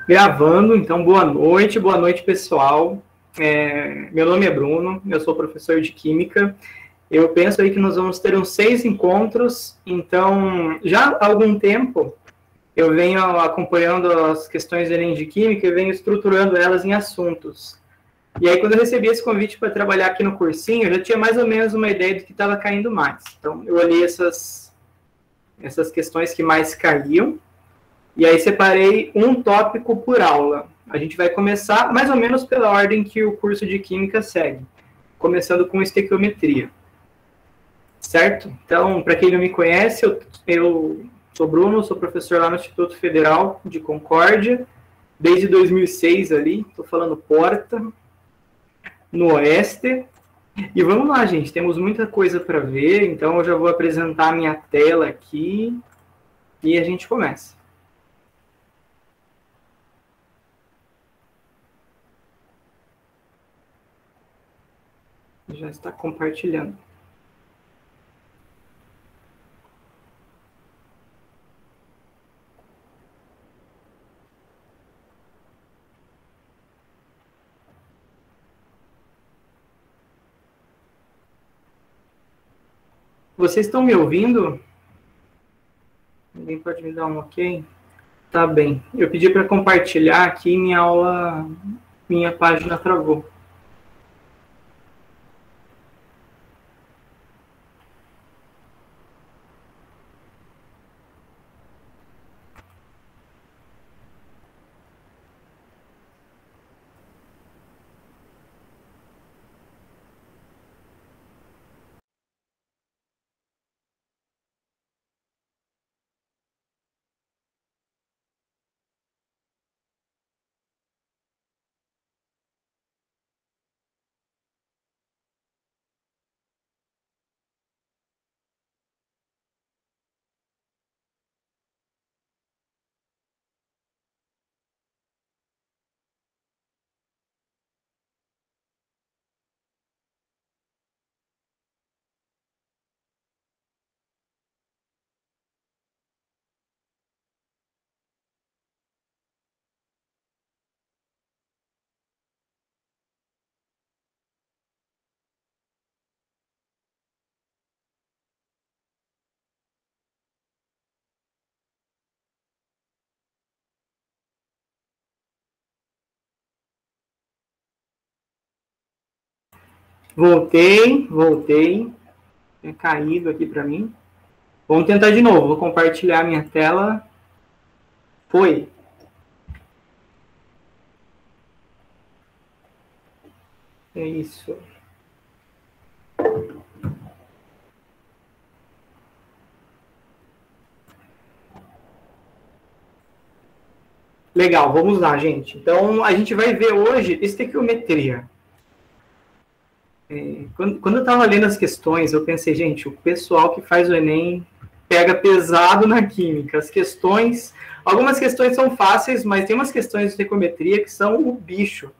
Gravando, então boa noite pessoal. Meu nome é Bruno, eu sou professor de Química. Eu penso aí que nós vamos ter uns 6 encontros, então já há algum tempo eu venho acompanhando as questões do Enem de Química e venho estruturando elas em assuntos. E aí quando eu recebi esse convite para trabalhar aqui no cursinho, eu já tinha mais ou menos uma ideia do que estava caindo mais. Então eu olhei essas questões que mais caíam, e aí separei um tópico por aula. A gente vai começar mais ou menos pela ordem que o curso de Química segue, começando com estequiometria. Certo? Então, para quem não me conhece, eu sou Bruno, sou professor lá no Instituto Federal de Concórdia, desde 2006 ali, estou falando porta, no Oeste. E vamos lá, gente, temos muita coisa para ver, então eu já vou apresentar a minha tela aqui e a gente começa. Já está compartilhando. Vocês estão me ouvindo? Alguém pode me dar um ok? Tá bem. Eu pedi para compartilhar aqui minha aula, minha página travou. Voltei. É caído aqui para mim. Vamos tentar de novo. Vou compartilhar minha tela. Foi. É isso. Legal, vamos lá, gente. Então, a gente vai ver hoje estequiometria. Quando eu estava lendo as questões, eu pensei, gente, o pessoal que faz o Enem pega pesado na química. As questões, algumas questões são fáceis, mas tem umas questões de estequiometria que são o bicho.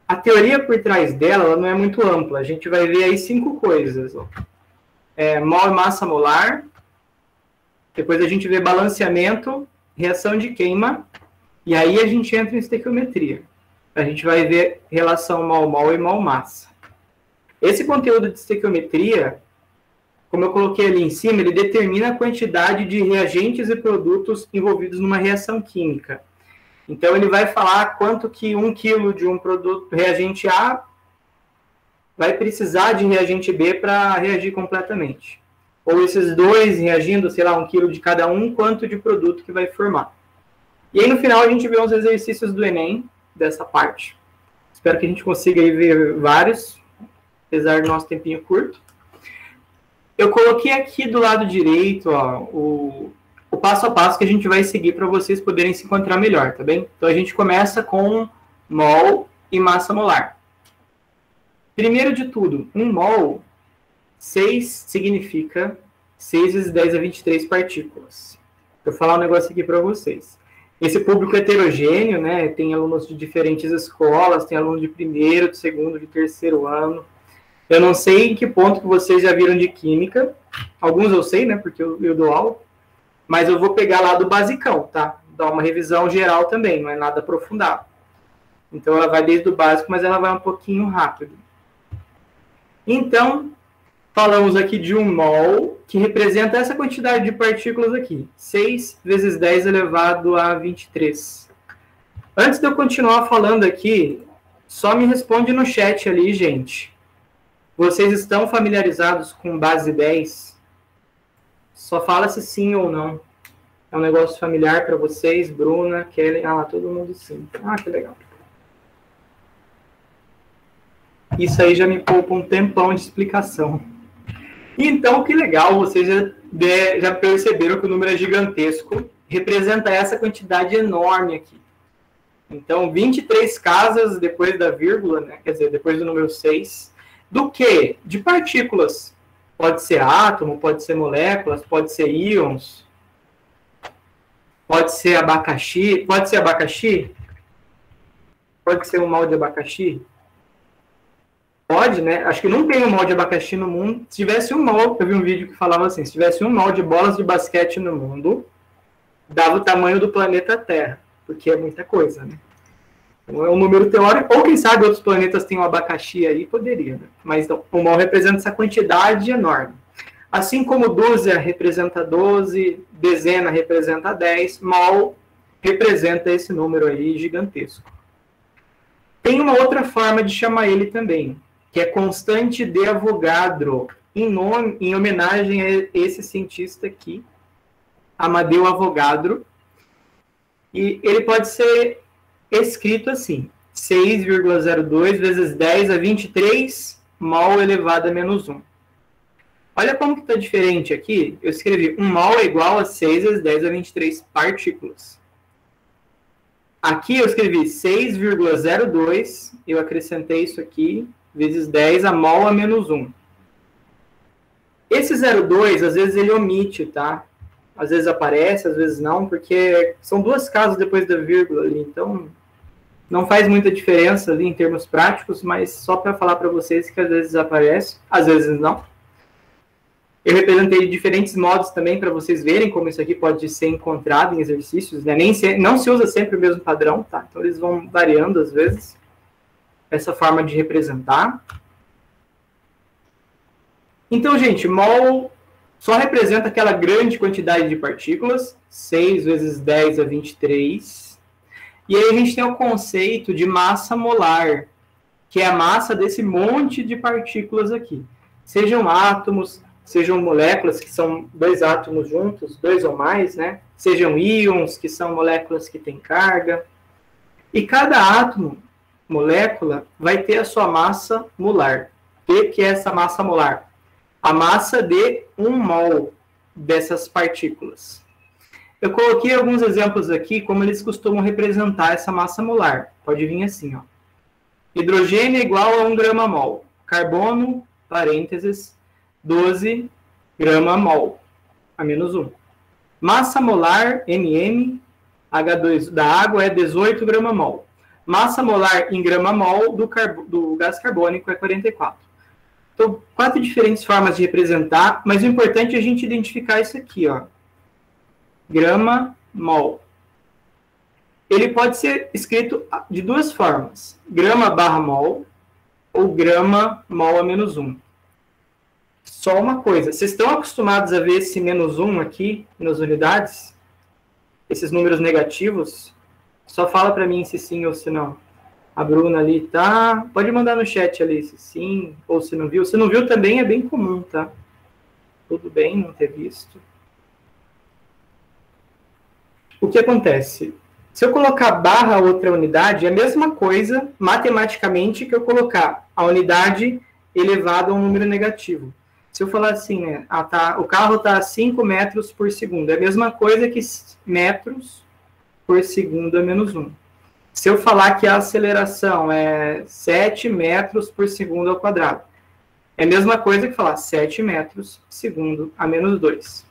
A teoria por trás dela, ela não é muito ampla. A gente vai ver aí 5 coisas. Mol e massa molar. Depois a gente vê balanceamento, reação de queima. E aí a gente entra em estequiometria. A gente vai ver relação mol-mol e mol-massa. Esse conteúdo de estequiometria, como eu coloquei ali em cima, ele determina a quantidade de reagentes e produtos envolvidos numa reação química. Então, ele vai falar quanto que 1 quilo de um produto, reagente A, vai precisar de reagente B para reagir completamente. Ou esses dois reagindo, sei lá, 1 quilo de cada um, quanto de produto que vai formar. E aí, no final, a gente vê uns exercícios do Enem, dessa parte. Espero que a gente consiga aí ver vários, apesar do nosso tempinho curto. Eu coloquei aqui do lado direito, ó, o passo a passo que a gente vai seguir para vocês poderem se encontrar melhor, tá bem? Então, a gente começa com mol e massa molar. Primeiro de tudo, 1 mol, 6 significa 6 vezes 10 a 23 partículas. Vou falar um negócio aqui para vocês. Esse público heterogêneo, né, tem alunos de diferentes escolas, tem aluno de primeiro, de segundo, de terceiro ano. Eu não sei em que ponto que vocês já viram de química. Alguns eu sei, né, porque eu dou aula. Mas eu vou pegar lá do basicão, tá? dar uma revisão geral também, não é nada aprofundado. Então, ela vai desde o básico, mas ela vai um pouquinho rápido. Então, falamos aqui de um mol, que representa essa quantidade de partículas aqui. 6 vezes 10 elevado a 23. Antes de eu continuar falando aqui, só me responde no chat ali, gente. Vocês estão familiarizados com base 10? Só fala se sim ou não. É um negócio familiar para vocês, Bruna, Kelly... Ah, todo mundo sim. Ah, que legal. Isso aí já me poupa um tempão de explicação. Então, que legal, vocês já perceberam que o número é gigantesco, representa essa quantidade enorme aqui. Então, 23 casas depois da vírgula, né? Quer dizer, depois do número 6. Do quê? De partículas. Pode ser átomo, pode ser moléculas, pode ser íons, pode ser abacaxi. Pode ser abacaxi? Pode ser um mal de abacaxi? Pode, né? Acho que não tem um mal de abacaxi no mundo. Se tivesse um mal, eu vi um vídeo que falava assim, se tivesse um mal de bolas de basquete no mundo, dava o tamanho do planeta Terra, porque é muita coisa, né? Então, é um número teórico, ou quem sabe outros planetas têm um abacaxi aí, poderia, né? Mas então, o mol representa essa quantidade enorme. Assim como dúzia representa 12, dezena representa 10, mol representa esse número aí gigantesco. Tem uma outra forma de chamar ele também, que é constante de Avogadro, em homenagem a esse cientista aqui, Amadeu Avogadro. E ele pode ser escrito assim, 6,02 vezes 10 a 23 mol elevado a menos 1. Olha como que está diferente aqui. Eu escrevi 1 mol é igual a 6 vezes 10 a 23 partículas. Aqui eu escrevi 6,02, eu acrescentei isso aqui, vezes 10 a mol a menos 1. Esse 0,2, às vezes ele omite, tá? Às vezes aparece, às vezes não, porque são duas casas depois da vírgula ali, então não faz muita diferença ali em termos práticos, mas só para falar para vocês que às vezes aparece, às vezes não. Eu representei de diferentes modos também para vocês verem como isso aqui pode ser encontrado em exercícios, né? Não se usa sempre o mesmo padrão, tá? Então eles vão variando às vezes, essa forma de representar. Então, gente, mol só representa aquela grande quantidade de partículas, 6 vezes 10 a 23. E aí a gente tem o conceito de massa molar, que é a massa desse monte de partículas aqui. Sejam átomos, sejam moléculas, que são dois átomos juntos, dois ou mais, né? Sejam íons, que são moléculas que têm carga. E cada átomo, molécula, vai ter a sua massa molar. O que é essa massa molar? A massa de 1 mol dessas partículas. Eu coloquei alguns exemplos aqui, como eles costumam representar essa massa molar. Pode vir assim, ó. Hidrogênio é igual a 1 grama mol. Carbono, parênteses, 12 grama mol, a menos 1. Massa molar, MM, H2 da água é 18 grama mol. Massa molar em grama mol do gás carbônico é 44. Então, 4 diferentes formas de representar, mas o importante é a gente identificar isso aqui, ó. Grama mol. Ele pode ser escrito de duas formas. Grama barra mol ou grama mol a menos 1. Só uma coisa, vocês estão acostumados a ver esse menos 1 aqui nas unidades? Esses números negativos? Só fala para mim se sim ou se não. A Bruna ali tá... Pode mandar no chat ali se sim ou se não viu. Se não viu também é bem comum, tá? Tudo bem não ter visto. O que acontece? Se eu colocar barra outra unidade, é a mesma coisa, matematicamente, que eu colocar a unidade elevada a um número negativo. Se eu falar assim, né? O carro está a 5 metros por segundo. É a mesma coisa que metros por segundo a menos 1. Se eu falar que a aceleração é 7 metros por segundo ao quadrado, é a mesma coisa que falar 7 metros por segundo a menos 2.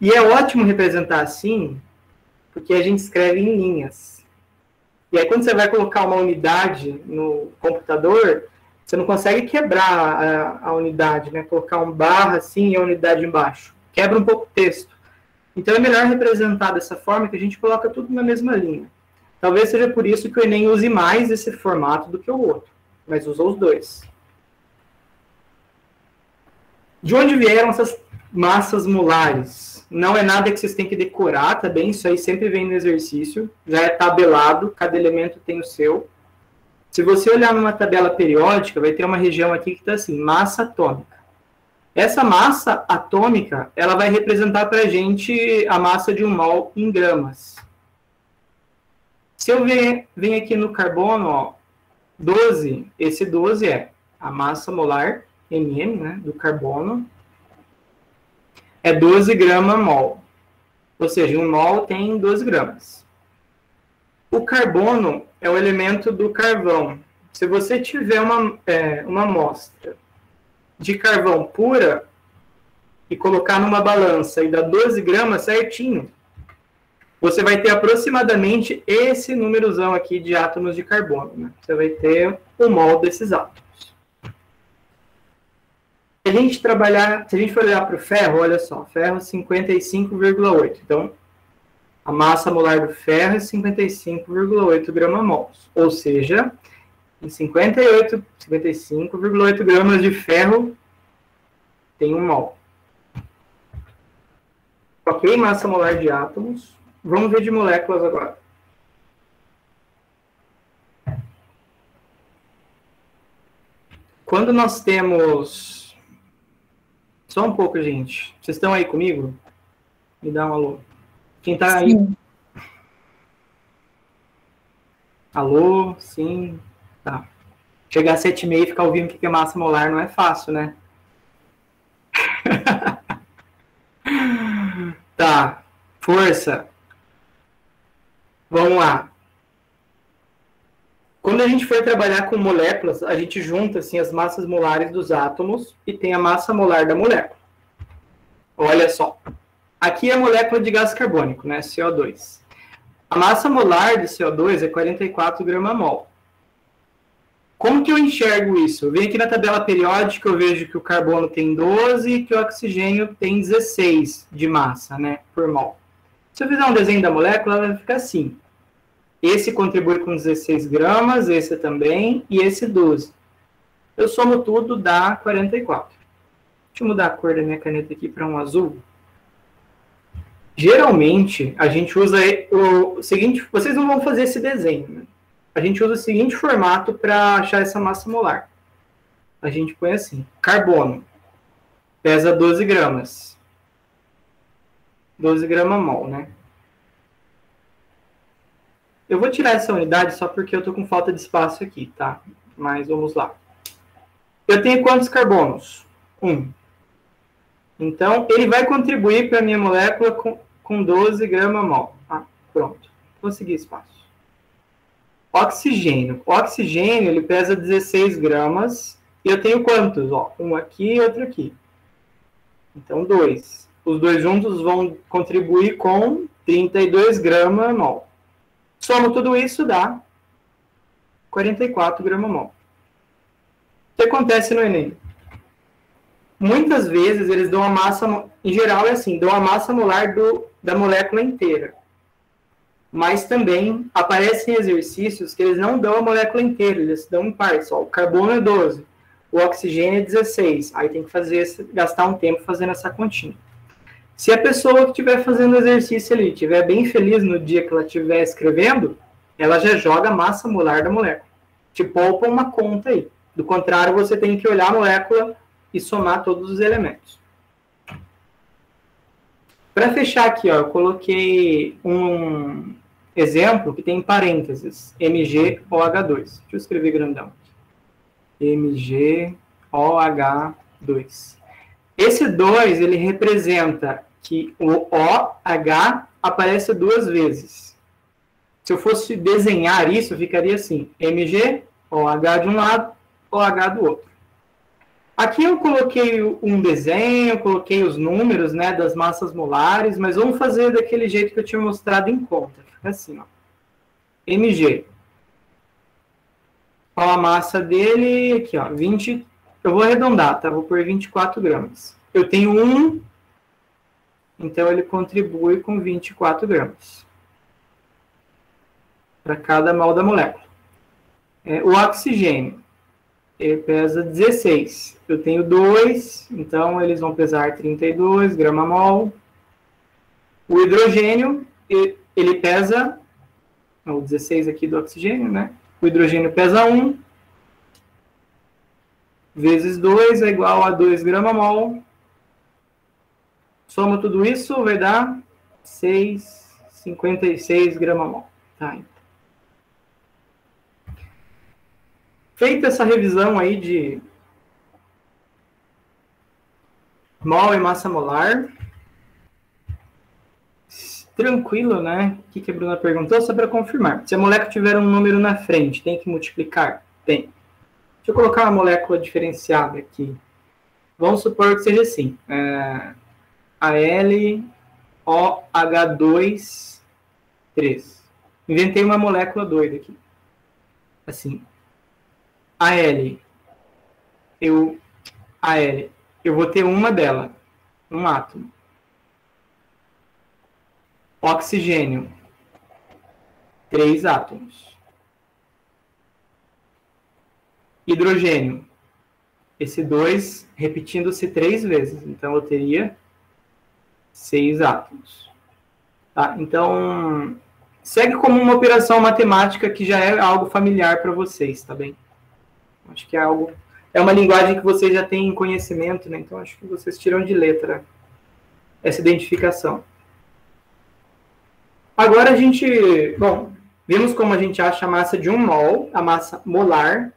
E é ótimo representar assim, porque a gente escreve em linhas. E aí, quando você vai colocar uma unidade no computador, você não consegue quebrar a unidade, né? Colocar um barra assim e a unidade embaixo. Quebra um pouco o texto. Então, é melhor representar dessa forma que a gente coloca tudo na mesma linha. Talvez seja por isso que o Enem use mais esse formato do que o outro, mas usa os dois. De onde vieram essas massas molares? Não é nada que vocês têm que decorar, tá bem? Isso aí sempre vem no exercício, já é tabelado, cada elemento tem o seu. Se você olhar numa tabela periódica, vai ter uma região aqui que está assim, massa atômica. Essa massa atômica, ela vai representar para a gente a massa de um mol em gramas. Se eu venho aqui no carbono, ó, 12, esse 12 é a massa molar, MM, né, do carbono, é 12 gramas-mol. Ou seja, um mol tem 12 gramas. O carbono é o elemento do carvão. Se você tiver uma amostra de carvão pura e colocar numa balança e dar 12 gramas certinho, você vai ter aproximadamente esse númerozão aqui de átomos de carbono. Né? Você vai ter o mol desses átomos. Se a gente for olhar para o ferro, olha só, ferro 55,8. Então, a massa molar do ferro é 55,8 gramas-mols. Ou seja, em 55,8 gramas de ferro tem um mol. Ok, massa molar de átomos. Vamos ver de moléculas agora. Quando nós temos... Só um pouco, gente. Vocês estão aí comigo? Me dá um alô. Quem está aí? Alô? Sim. Tá. Chegar às 7h30 e ficar ouvindo o que é massa molar não é fácil, né? Tá. Força. Vamos lá. Quando a gente for trabalhar com moléculas, a gente junta assim, as massas molares dos átomos e tem a massa molar da molécula. Olha só. Aqui é a molécula de gás carbônico, né? CO2. A massa molar de CO2 é 44 gramas-mol. Como que eu enxergo isso? Eu venho aqui na tabela periódica, eu vejo que o carbono tem 12 e que o oxigênio tem 16 de massa, né? Por mol. Se eu fizer um desenho da molécula, ela vai ficar assim. Esse contribui com 16 gramas, esse também, e esse 12. Eu somo tudo, dá 44. Deixa eu mudar a cor da minha caneta aqui para um azul. Geralmente, a gente usa o seguinte... Vocês não vão fazer esse desenho, né? A gente usa o seguinte formato para achar essa massa molar. A gente põe assim. Carbono. Pesa 12 gramas. 12 gramas-mol, né? Eu vou tirar essa unidade só porque eu estou com falta de espaço aqui, tá? Mas vamos lá. Eu tenho quantos carbonos? 1. Então, ele vai contribuir para a minha molécula com 12 gramas-mol. Ah, pronto. Consegui espaço. Oxigênio. O oxigênio, ele pesa 16 gramas. E eu tenho quantos? Ó, um aqui e outro aqui. Então, 2. Os dois juntos vão contribuir com 32 gramas-mol. Somo tudo isso, dá 44 gramas-mol. O que acontece no Enem? Muitas vezes eles dão a massa, em geral é assim, dão a massa molar da molécula inteira. Mas também aparecem exercícios que eles não dão a molécula inteira, eles dão em partes. Ó, o carbono é 12, o oxigênio é 16. Aí tem que gastar um tempo fazendo essa continha. Se a pessoa que estiver fazendo o exercício ali estiver bem feliz no dia que ela estiver escrevendo, ela já joga a massa molar da molécula. Te poupa uma conta aí. Do contrário, você tem que olhar a molécula e somar todos os elementos. Para fechar aqui, ó, eu coloquei um exemplo que tem em parênteses, MgOH2. Deixa eu escrever grandão. MgOH2. Esse 2, ele representa que o OH aparece 2 vezes. Se eu fosse desenhar isso, ficaria assim, Mg, OH de um lado, OH do outro. Aqui eu coloquei um desenho, eu coloquei os números, né, das massas molares, mas vamos fazer daquele jeito que eu tinha mostrado em conta. Fica assim, ó. Mg. Qual a massa dele? Aqui, ó, 20... Eu vou arredondar, tá? Vou pôr 24 gramas. Eu tenho Então, ele contribui com 24 gramas para cada mol da molécula. O oxigênio, ele pesa 16. Eu tenho 2, então eles vão pesar 32 gramas-mol. O hidrogênio, ele pesa... O 16 aqui do oxigênio, né? O hidrogênio pesa 1. Vezes 2 é igual a 2 gramas-mol. Soma tudo isso, vai dar 56 gramas-mol. Tá, então. Feita essa revisão aí de mol e massa molar, tranquilo, né? O que a Bruna perguntou? Só para confirmar. Se a molécula tiver um número na frente, tem que multiplicar? Tem. Deixa eu colocar uma molécula diferenciada aqui. Vamos supor que seja assim. AlOH2, 3. Inventei uma molécula doida aqui. Assim. Eu vou ter uma dela. Um átomo. Oxigênio, 3 átomos. Hidrogênio, esse 2 repetindo-se 3 vezes. Então, eu teria 6 átomos. Tá? Então, segue como uma operação matemática que já é algo familiar para vocês, tá bem? Acho que é uma linguagem que vocês já têm conhecimento, né? Então, acho que vocês tiram de letra essa identificação. Agora vimos como a gente acha a massa de 1 mol, a massa molar,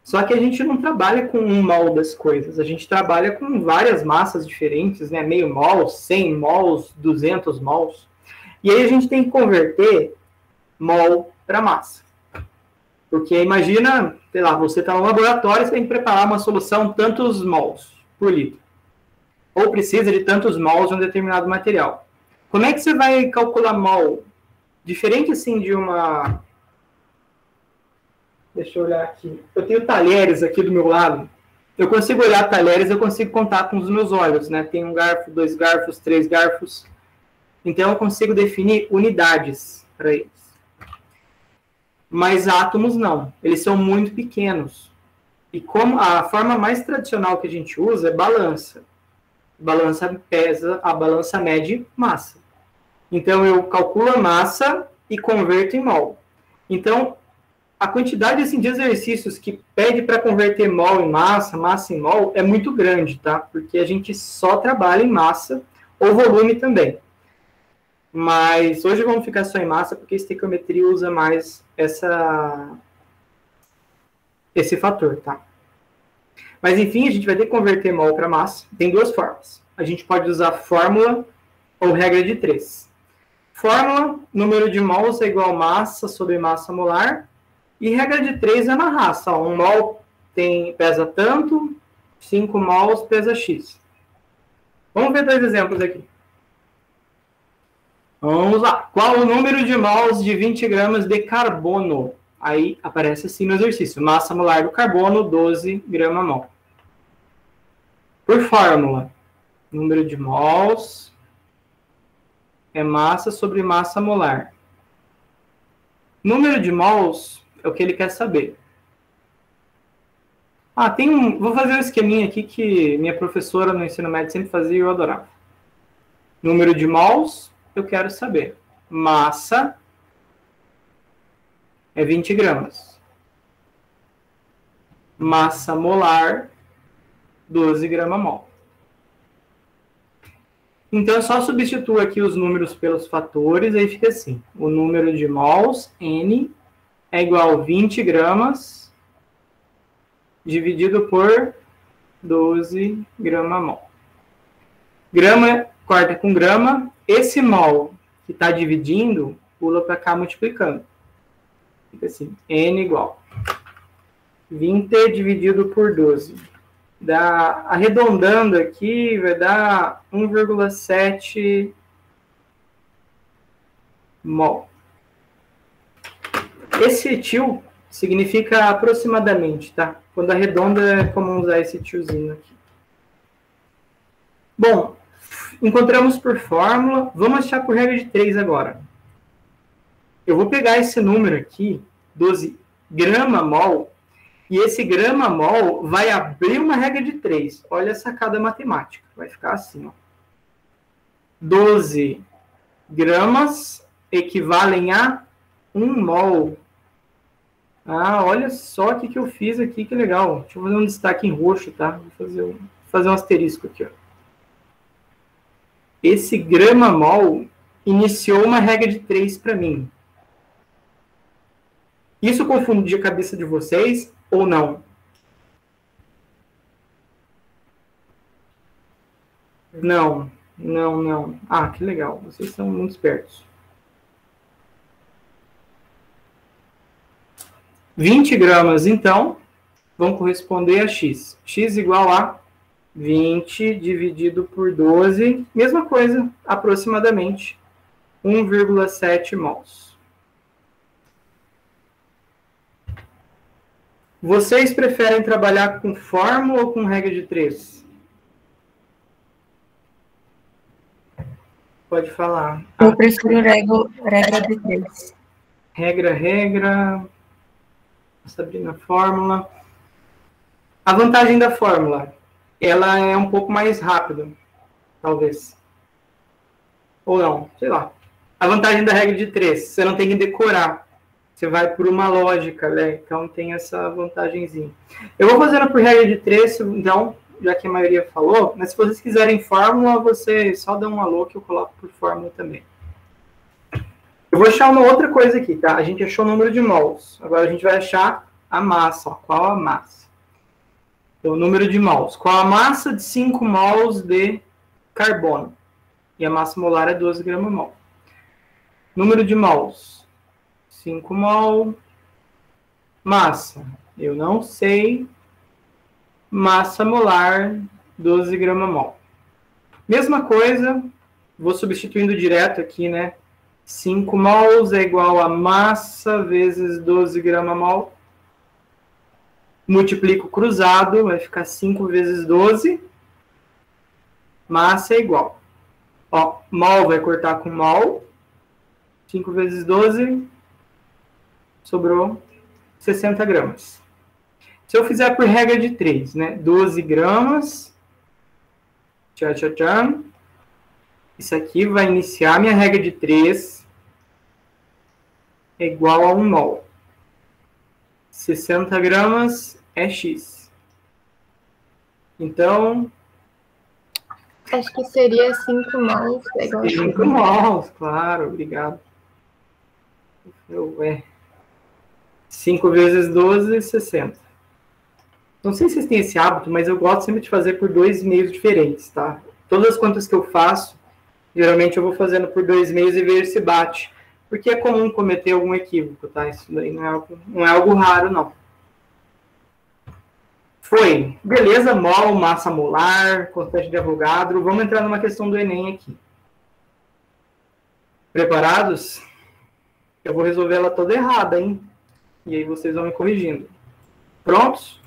só que a gente não trabalha com 1 mol das coisas, a gente trabalha com várias massas diferentes, né? Meio mol, 100 mols, 200 mols, e aí a gente tem que converter mol para massa. Porque imagina, sei lá, você está no laboratório, você tem que preparar uma solução tantos mols por litro, ou precisa de tantos mols de um determinado material. Como é que você vai calcular mol? Diferente, assim, de uma... Deixa eu olhar aqui. Eu tenho talheres aqui do meu lado. Eu consigo olhar talheres, eu consigo contar com os meus olhos, né? Tem 1 garfo, 2 garfos, 3 garfos. Então, eu consigo definir unidades para eles. Mas átomos, não. Eles são muito pequenos. E como a forma mais tradicional que a gente usa é balança. Balança pesa, a balança mede massa. Então, eu calculo a massa e converto em mol. Então, a quantidade assim, de exercícios que pede para converter mol em massa, massa em mol, é muito grande, tá? Porque a gente só trabalha em massa ou volume também. Mas hoje vamos ficar só em massa, porque a estequiometria usa mais esse fator, tá? Mas, enfim, a gente vai ter que converter mol para massa. Tem 2 formas. A gente pode usar fórmula ou regra de 3. Fórmula, número de mols é igual a massa sobre massa molar. E regra de 3 é na raça. 1 mol pesa tanto, 5 mols pesa X. Vamos ver 2 exemplos aqui. Vamos lá. Qual o número de mols de 20 gramas de carbono? Aí aparece assim no exercício. Massa molar do carbono, 12 gramas-mol. Por fórmula, número de mols é massa sobre massa molar. Número de mols é o que ele quer saber. Vou fazer um esqueminha aqui que minha professora no ensino médio sempre fazia e eu adorava. Número de mols, eu quero saber. Massa é 20 gramas. Massa molar, 12 gramas-mol. Então, eu só substituo aqui os números pelos fatores, aí fica assim. O número de mols, N, é igual a 20 gramas dividido por 12 gramas-mol. Grama corta com grama. Esse mol que está dividindo, pula para cá multiplicando. Fica assim, N igual 20 dividido por 12. Arredondando aqui, vai dar 1,7 mol. Esse etil significa aproximadamente, tá? Quando arredonda é comum usar esse tiozinho aqui. Bom, Encontramos por fórmula, vamos achar por regra de 3 agora. Eu vou pegar esse número aqui, 12 grama-mol, e esse grama-mol vai abrir uma regra de 3. Olha a sacada matemática, vai ficar assim, ó. 12 gramas equivalem a 1 mol. Ah, olha só o que eu fiz aqui, que legal. Deixa eu fazer um destaque em roxo, tá? Vou fazer um asterisco aqui, ó. Esse grama-mol iniciou uma regra de 3 para mim. Isso confundiu a cabeça de vocês ou não? Não, não, não. Ah, que legal. Vocês são muito espertos. 20 gramas, então, vão corresponder a x. X igual a 20 dividido por 12. Mesma coisa, aproximadamente 1,7 mols. Vocês preferem trabalhar com fórmula ou com regra de 3? Pode falar. Eu prefiro regra de 3. Regra. Sabrina, fórmula. A vantagem da fórmula, ela é um pouco mais rápida, talvez. Ou não, sei lá. A vantagem da regra de 3, você não tem que decorar. Você vai por uma lógica, né? Então tem essa vantagenzinha. Eu vou fazendo por regra de 3, então, já que a maioria falou, mas se vocês quiserem fórmula, você só dá um alô que eu coloco por fórmula também. Eu vou achar uma outra coisa aqui, tá? A gente achou o número de mols. Agora a gente vai achar a massa, ó. Qual a massa? Então, o número de mols. Qual a massa de 5 mols de carbono? E a massa molar é 12 gramas-mol. Número de mols. 5 mol. Massa. Eu não sei. Massa molar, 12 gramas-mol. Mesma coisa. Vou substituindo direto aqui, né? 5 mols é igual a massa vezes 12 gramas-mol. Multiplico cruzado, vai ficar 5 vezes 12. Massa é igual. Ó, mol vai cortar com mol. 5 vezes 12, sobrou 60 gramas. Se eu fizer por regra de 3, né? 12 gramas. Tchan. Isso aqui vai iniciar minha regra de 3. É igual a 1 mol. 60 gramas é x. Então... Acho que seria 5 mols. É igual a 5 mols, claro, obrigado. 5 vezes 12, 60. Não sei se vocês têm esse hábito, mas eu gosto sempre de fazer por 2 meios diferentes, tá? Todas as contas que eu faço, geralmente eu vou fazendo por 2 meios e ver se bate. Porque é comum cometer algum equívoco, tá? Isso daí não é algo raro, não. Foi. Beleza, mol, massa molar, constante de Avogadro. Vamos entrar numa questão do Enem aqui. Preparados? Eu vou resolver ela toda errada, hein? E aí vocês vão me corrigindo. Prontos?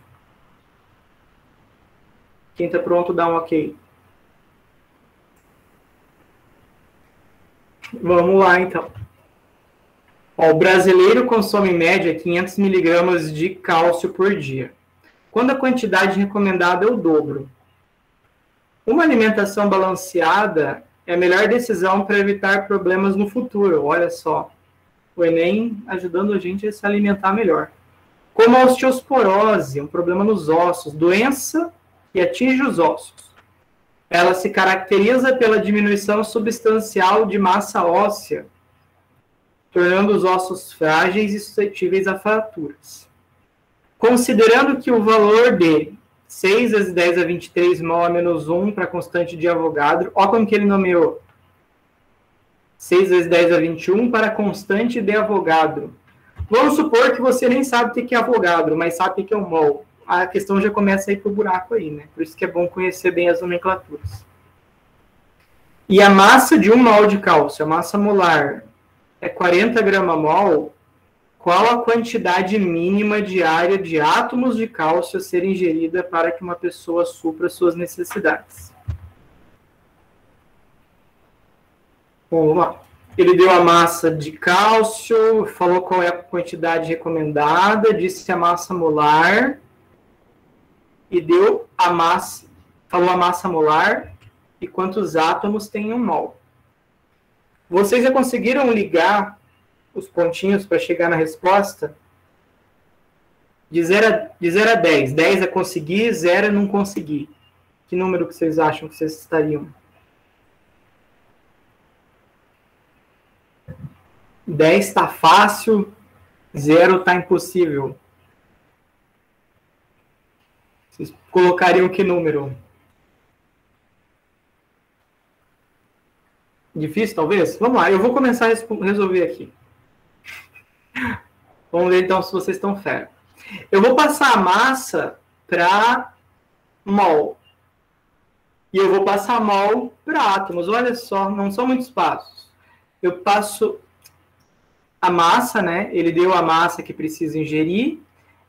Quem está pronto, dá um ok. Vamos lá, então. Ó, o brasileiro consome em média 500 miligramas de cálcio por dia, quando a quantidade recomendada é o dobro. Uma alimentação balanceada é a melhor decisão para evitar problemas no futuro. Olha só, o Enem ajudando a gente a se alimentar melhor. Como a osteoporose, um problema nos ossos, doença que atinge os ossos. Ela se caracteriza pela diminuição substancial de massa óssea, tornando os ossos frágeis e suscetíveis a fraturas. Considerando que o valor de 6 vezes 10 a 23 mol a menos 1 para a constante de Avogadro, olha como que ele nomeou. 6 vezes 10 a 21 para a constante de Avogadro. Vamos supor que você nem sabe o que é Avogadro, mas sabe o que é um mol. A questão já começa a ir para o buraco aí, né? Por isso que é bom conhecer bem as nomenclaturas. E a massa de 1 mol de cálcio, a massa molar, é 40 gramas-mol. Qual a quantidade mínima diária de átomos de cálcio a ser ingerida para que uma pessoa supra suas necessidades? Bom, vamos lá. Ele deu a massa de cálcio, falou qual é a quantidade recomendada, disse a massa molar e deu a massa, falou a massa molar e quantos átomos tem em 1 mol. Vocês já conseguiram ligar os pontinhos para chegar na resposta? De 0 a 10. 10 é conseguir, 0 é não conseguir. Que número que vocês acham que vocês estariam? 10 está fácil, 0 está impossível. Vocês colocariam que número? Difícil, talvez? Vamos lá, eu vou começar a resolver aqui. Vamos ver, então, se vocês estão fera. Eu vou passar a massa para mol. E eu vou passar mol para átomos. Olha só, não são muitos passos. Eu passo a massa, né? Ele deu a massa que precisa ingerir.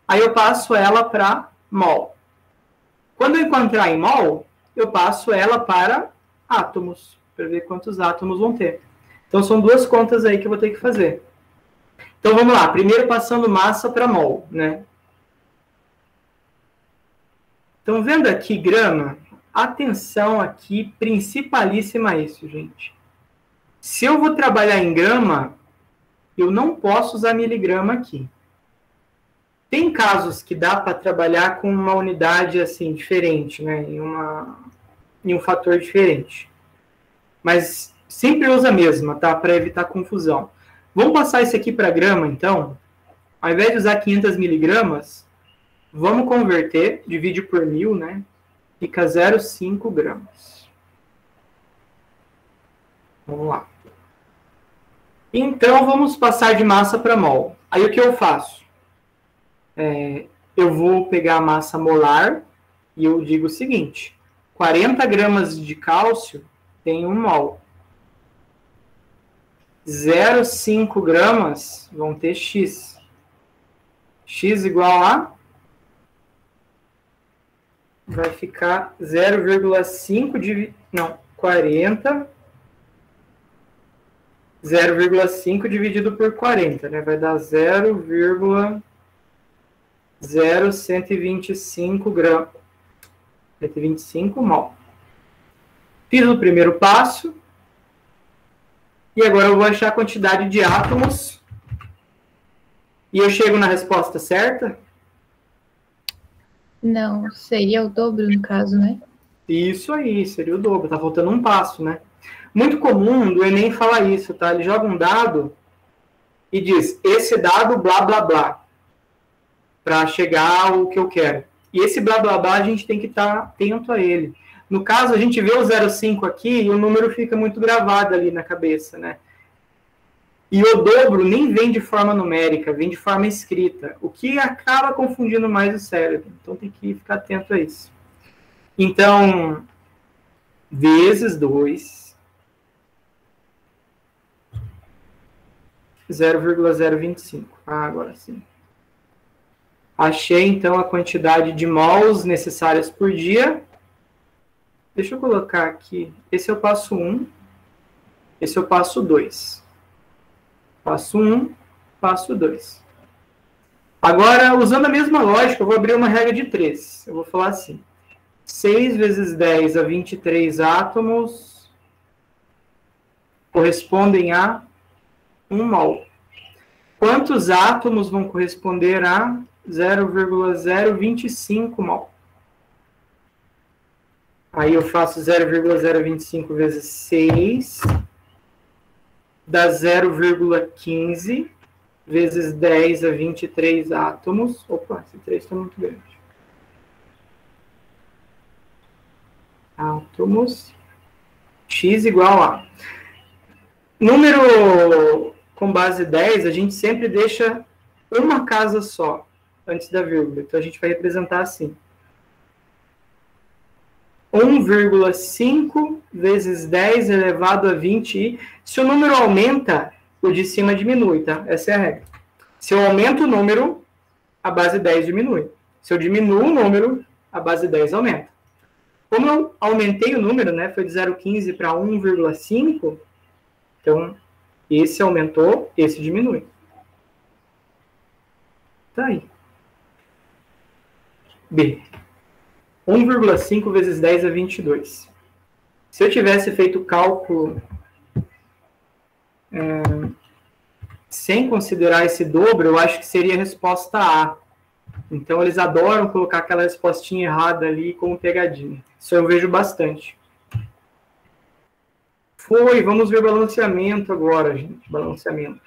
Aí eu passo ela para mol. Quando eu encontrar em mol, eu passo ela para átomos, para ver quantos átomos vão ter. Então, são 2 contas aí que eu vou ter que fazer. Então, vamos lá. Primeiro, passando massa para mol, né? Então, vendo aqui grama, atenção aqui, principalíssima isso, gente. Se eu vou trabalhar em grama, eu não posso usar miligrama aqui. Tem casos que dá para trabalhar com uma unidade assim diferente, né? Em um fator diferente. Mas sempre usa a mesma, tá? Para evitar confusão. Vamos passar isso aqui para grama, então. Ao invés de usar 500 miligramas, vamos converter, divide por 1000, né? Fica 0,5 gramas. Vamos lá. Então, vamos passar de massa para mol. Aí, o que eu faço? Eu vou pegar a massa molar e eu digo o seguinte. 40 gramas de cálcio tem 1 mol. 0,5 gramas vão ter X. X igual a... vai ficar 0,5 dividido... não, 40... 0,5 dividido por 40, né? Vai dar 0,0125 gramas. 125 mol. Fiz o primeiro passo. E agora eu vou achar a quantidade de átomos. E eu chego na resposta certa? Não, seria o dobro no caso, né? Isso aí, seria o dobro. Tá faltando um passo, né? Muito comum do Enem falar isso, tá? Ele joga um dado e diz, esse dado, blá, blá, blá, para chegar ao que eu quero. E esse blá, blá, blá, a gente tem que estar atento a ele. No caso, a gente vê o 0,5 aqui e o número fica muito gravado ali na cabeça, né? E o dobro nem vem de forma numérica, vem de forma escrita, o que acaba confundindo mais o cérebro. Então, tem que ficar atento a isso. Então, vezes 2... 0,025. Ah, agora sim. Achei, então, a quantidade de mols necessárias por dia. Deixa eu colocar aqui. Esse é o passo 1. Esse é o passo 2. Passo 1, passo 2. Agora, usando a mesma lógica, eu vou abrir uma regra de 3. Eu vou falar assim. 6 vezes 10 a 23 átomos correspondem a 1 mol. Quantos átomos vão corresponder a 0,025 mol? Aí eu faço 0,025 vezes 6, dá 0,15 vezes 10 a 23 átomos. Opa, esse 3 está muito grande. Átomos. X igual a... Número com base 10, a gente sempre deixa uma casa só, antes da vírgula. Então, a gente vai representar assim. 1,5 vezes 10 elevado a 20i. Se o número aumenta, o de cima diminui, tá? Essa é a regra. Se eu aumento o número, a base 10 diminui. Se eu diminuo o número, a base 10 aumenta. Como eu aumentei o número, né? Foi de 0,15 para 1,5, Então, esse aumentou, esse diminui. Tá aí. B. 1,5 vezes 10 é 22. Se eu tivesse feito o cálculo sem considerar esse dobro, eu acho que seria a resposta A. Então, eles adoram colocar aquela respostinha errada ali como pegadinha. Isso eu vejo bastante. Vamos ver balanceamento agora, gente. Balanceamento.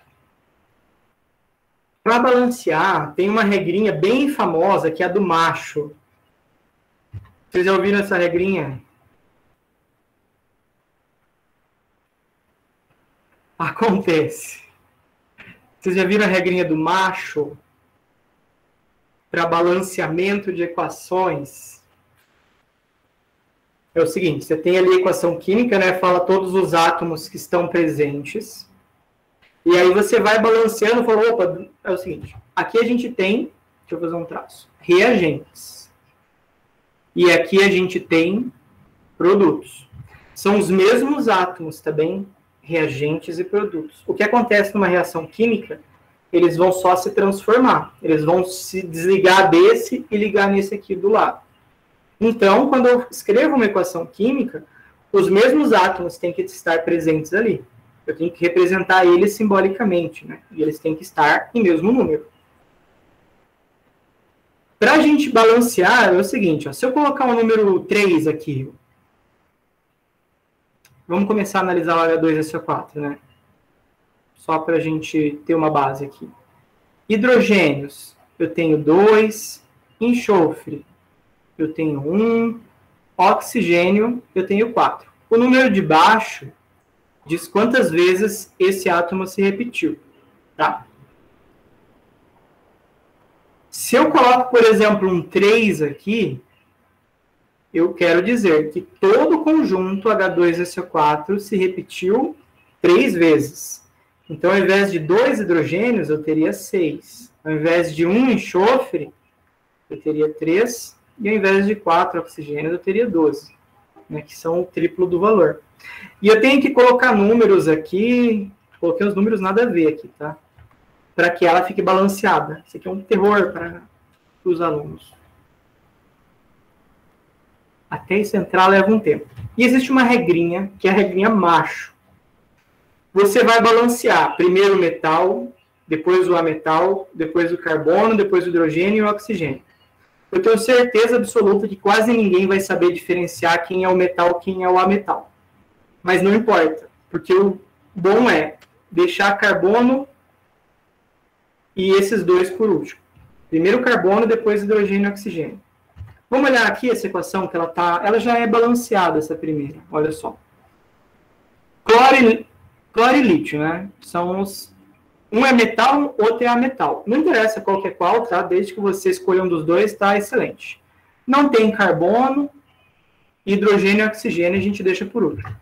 Para balancear, tem uma regrinha bem famosa, que é a do macho. Vocês já ouviram essa regrinha? Acontece. Vocês já viram a regrinha do macho? Para balanceamento de equações? É o seguinte, você tem ali a equação química, né? Fala todos os átomos que estão presentes. E aí você vai balanceando, fala, opa, é o seguinte, aqui a gente tem, deixa eu fazer um traço, reagentes. E aqui a gente tem produtos. São os mesmos átomos, tá bem? Reagentes e produtos. O que acontece numa reação química, eles vão só se transformar. Eles vão se desligar desse e ligar nesse aqui do lado. Então, quando eu escrevo uma equação química, os mesmos átomos têm que estar presentes ali. Eu tenho que representar eles simbolicamente, né? E eles têm que estar em mesmo número. Para a gente balancear, é o seguinte, ó, se eu colocar o número 3 aqui, vamos começar a analisar o H2SO4, né? Só para a gente ter uma base aqui. Hidrogênios, eu tenho 2, enxofre, eu tenho 1, oxigênio, eu tenho 4. O número de baixo diz quantas vezes esse átomo se repetiu, tá? Se eu coloco, por exemplo, um 3 aqui, eu quero dizer que todo o conjunto H2SO4 se repetiu 3 vezes. Então, ao invés de 2 hidrogênios, eu teria 6. Ao invés de 1 enxofre, eu teria 3. E ao invés de 4 oxigênios, eu teria 12. Né, que são o triplo do valor. E eu tenho que colocar números aqui, coloquei os números nada a ver aqui, tá? Para que ela fique balanceada. Isso aqui é um terror para os alunos. Até isso entrar leva um tempo. E existe uma regrinha, que é a regrinha macho. Você vai balancear primeiro o metal, depois o ametal, depois o carbono, depois o hidrogênio e o oxigênio. Eu tenho certeza absoluta que quase ninguém vai saber diferenciar quem é o metal e quem é o ametal. Mas não importa, porque o bom é deixar carbono e esses dois por último. Primeiro carbono, depois hidrogênio e oxigênio. Vamos olhar aqui essa equação, que ela já é balanceada, essa primeira. Olha só. Cloro e lítio, né? São um é metal, outro é ametal. Não interessa qual que é qual, tá? Desde que você escolha um dos dois, tá excelente. Não tem carbono, hidrogênio e oxigênio, a gente deixa por último.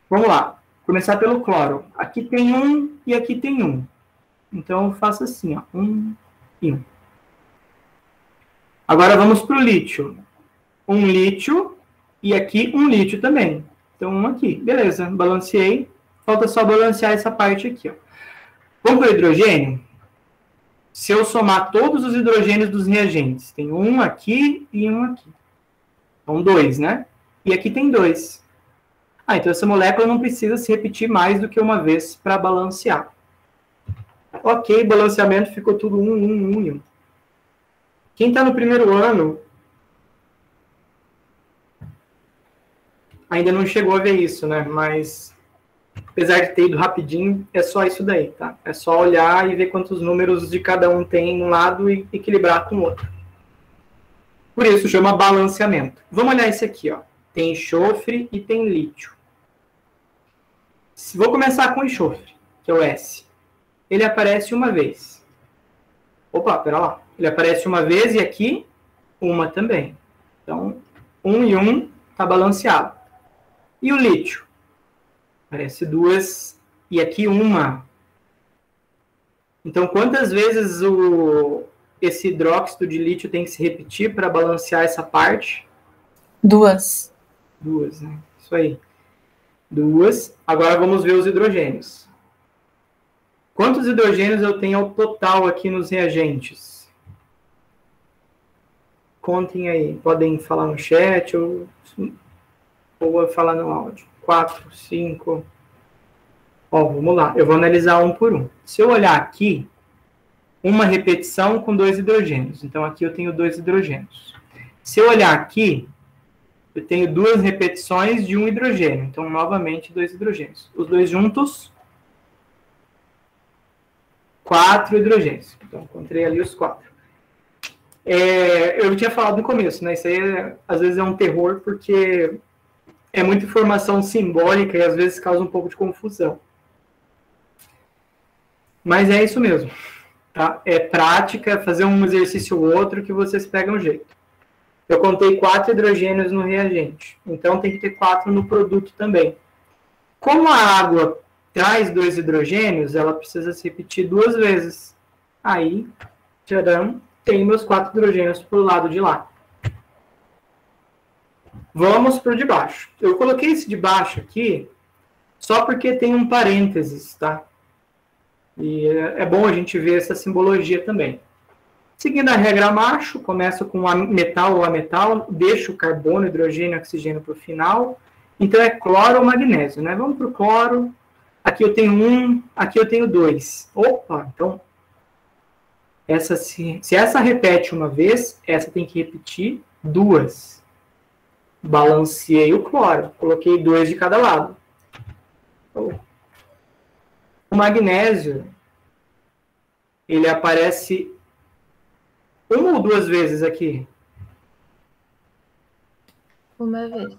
Vamos lá. Começar pelo cloro. Aqui tem um e aqui tem um. Então, eu faço assim, ó. 1 e 1. Agora, vamos para o lítio. Um lítio e aqui um lítio também. Então, um aqui. Beleza, balanceei. Falta só balancear essa parte aqui, ó. Vamos para o hidrogênio? Se eu somar todos os hidrogênios dos reagentes, tem um aqui e um aqui. Então, 2, né? E aqui tem 2. Então essa molécula não precisa se repetir mais do que uma vez para balancear. Ok, balanceamento ficou tudo 1, 1, 1 e 1. Quem está no primeiro ano ainda não chegou a ver isso, né? Mas apesar de ter ido rapidinho, é só isso daí, tá? É só olhar e ver quantos números de cada um tem um lado e equilibrar com o outro. Por isso chama balanceamento. Vamos olhar esse aqui, ó. Tem enxofre e tem lítio. Vou começar com enxofre, que é o S. Ele aparece uma vez. Opa, pera lá. Ele aparece uma vez e aqui uma também. Então, 1 e 1 está balanceado. E o lítio? Aparece 2 e aqui uma. Então, quantas vezes esse hidróxido de lítio tem que se repetir para balancear essa parte? 2. 2, né? Isso aí. 2. Agora vamos ver os hidrogênios. Quantos hidrogênios eu tenho ao total aqui nos reagentes? Contem aí. Podem falar no chat ou falar no áudio. 4, 5. Ó, vamos lá. Eu vou analisar um por um. Se eu olhar aqui, uma repetição com 2 hidrogênios. Então, aqui eu tenho 2 hidrogênios. Se eu olhar aqui, eu tenho 2 repetições de um hidrogênio. Então, novamente, 2 hidrogênios. Os dois juntos, 4 hidrogênios. Então, encontrei ali os 4. Eu tinha falado no começo, né? Isso aí, às vezes, é um terror, porque é muita informação simbólica e, às vezes, causa um pouco de confusão. Mas é isso mesmo. Tá? É prática, fazer um exercício ou outro que vocês pegam jeito. Eu contei 4 hidrogênios no reagente. Então, tem que ter 4 no produto também. Como a água traz 2 hidrogênios, ela precisa se repetir 2 vezes. Aí, tcharam, tem meus 4 hidrogênios para o lado de lá. Vamos para o de baixo. Eu coloquei esse de baixo aqui só porque tem um parênteses, tá? E é bom a gente ver essa simbologia também. Seguindo a regra macho, começo com metal ou ametal, deixo o carbono, hidrogênio e oxigênio para o final. Então, é cloro ou magnésio, né? Vamos para o cloro. Aqui eu tenho 1, aqui eu tenho 2. Opa, então, se essa repete uma vez, essa tem que repetir 2. Balanceei o cloro, coloquei 2 de cada lado. O magnésio, ele aparece 1 ou 2 vezes aqui? Uma vez.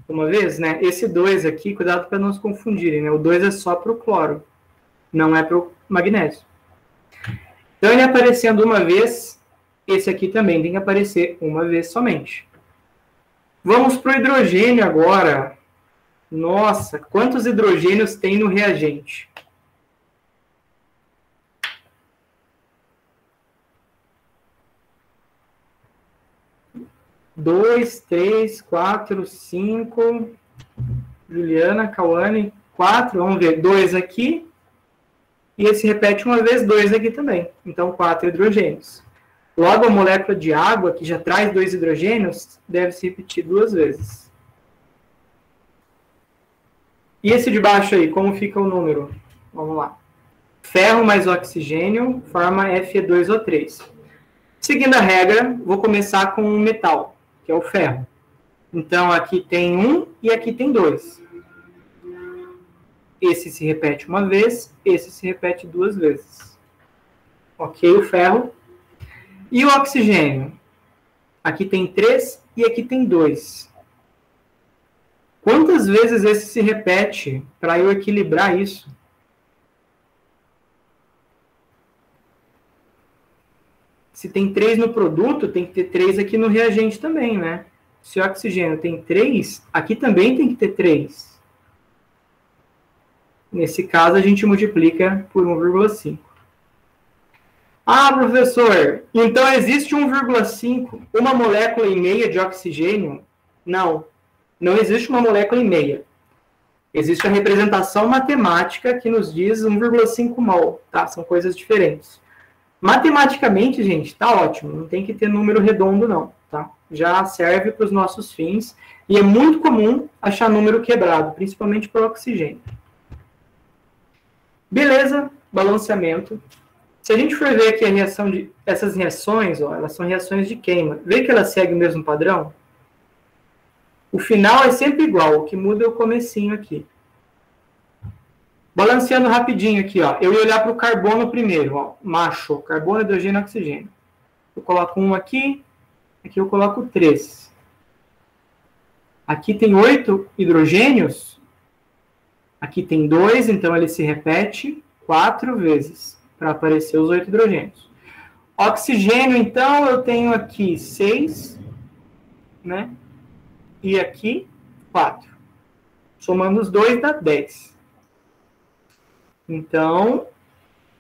Uma vez, né? Esse 2 aqui, cuidado para não se confundirem, né? O 2 é só para o cloro, não é para o magnésio. Então, ele aparecendo uma vez, esse aqui também tem que aparecer uma vez somente. Vamos para o hidrogênio agora. Nossa, quantos hidrogênios tem no reagente? Dois, 3, 4, 5. Juliana, Cauane, 4. Vamos ver, 2 aqui. E esse repete uma vez, 2 aqui também. Então, 4 hidrogênios. Logo, a molécula de água, que já traz 2 hidrogênios, deve se repetir 2 vezes. E esse de baixo aí, como fica o número? Vamos lá. Ferro mais oxigênio forma Fe2O3. Seguindo a regra, vou começar com o metal, que é o ferro. Então, aqui tem 1 e aqui tem 2. Esse se repete uma vez, esse se repete 2 vezes. Ok, o ferro. E o oxigênio? Aqui tem 3 e aqui tem 2. Quantas vezes esse se repete para eu equilibrar isso? Se tem 3 no produto, tem que ter 3 aqui no reagente também, né? Se o oxigênio tem 3, aqui também tem que ter 3. Nesse caso, a gente multiplica por 1,5. Ah, professor, então existe 1,5, uma molécula e meia de oxigênio? Não, não existe uma molécula e meia. Existe a representação matemática que nos diz 1,5 mol, tá? São coisas diferentes. Matematicamente, gente, tá ótimo, não tem que ter número redondo, não, tá? Já serve para os nossos fins, e é muito comum achar número quebrado, principalmente para o oxigênio. Beleza, balanceamento. Se a gente for ver aqui a reação de essas reações, ó, elas são reações de queima. Vê que ela segue o mesmo padrão? O final é sempre igual, o que muda é o comecinho aqui. Balanceando rapidinho aqui, ó. Eu ia olhar para o carbono primeiro, ó. Macho, carbono, hidrogênio, oxigênio. Eu coloco 1 aqui eu coloco 3. Aqui tem 8 hidrogênios. Aqui tem 2, então ele se repete 4 vezes para aparecer os 8 hidrogênios. Oxigênio, então, eu tenho aqui 6, né? E aqui 4. Somando os 2 dá 10. Então,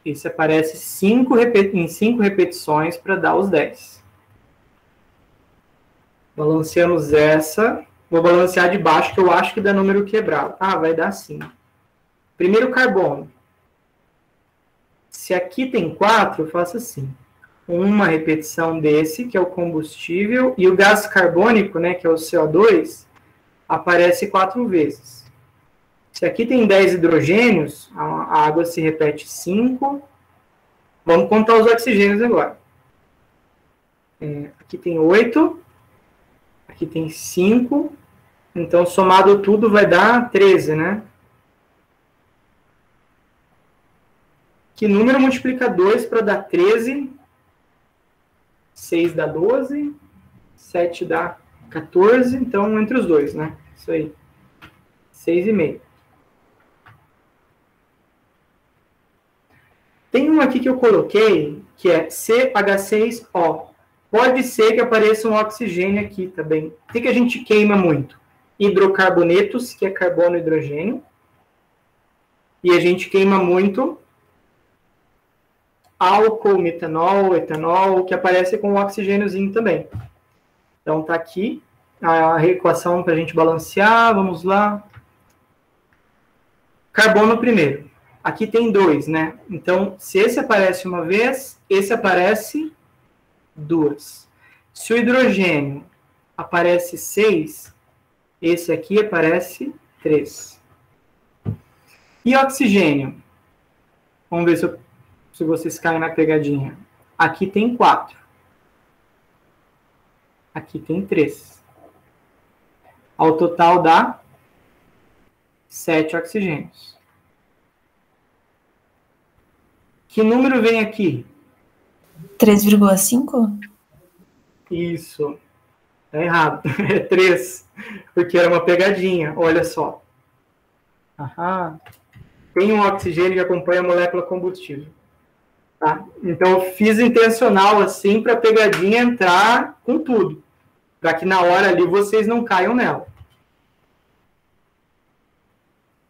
esse aparece em 5 repetições para dar os 10. Balanceamos essa. Vou balancear de baixo, que eu acho que dá número quebrado. Ah, vai dar sim. Primeiro carbono. Se aqui tem 4, eu faço assim. Uma repetição desse, que é o combustível, e o gás carbônico, né, que é o CO2, aparece 4 vezes. Se aqui tem 10 hidrogênios, a água se repete 5. Vamos contar os oxigênios agora. Aqui tem 8. Aqui tem 5. Então, somado tudo, vai dar 13, né? Que número multiplica 2 para dar 13? 6 dá 12. 7 dá 14. Então, entre os dois, né? Isso aí. 6,5. Tem um aqui que eu coloquei, que é CH6O. Pode ser que apareça um oxigênio aqui também. O que a gente queima muito? Hidrocarbonetos, que é carbono e hidrogênio. E a gente queima muito álcool, metanol, etanol, que aparece com um oxigêniozinho também. Então, tá aqui a equação para a gente balancear. Vamos lá. Carbono primeiro. Aqui tem 2, né? Então, se esse aparece uma vez, esse aparece 2. Se o hidrogênio aparece 6, esse aqui aparece 3. E oxigênio? Vamos ver se vocês caem na pegadinha. Aqui tem 4. Aqui tem 3. Ao total dá 7 oxigênios. Que número vem aqui? 3,5? Isso. Tá errado. É 3. Porque era uma pegadinha. Olha só. Aham. Tem um oxigênio que acompanha a molécula combustível. Tá? Então, eu fiz intencional assim para a pegadinha entrar com tudo. Para que na hora ali vocês não caiam nela.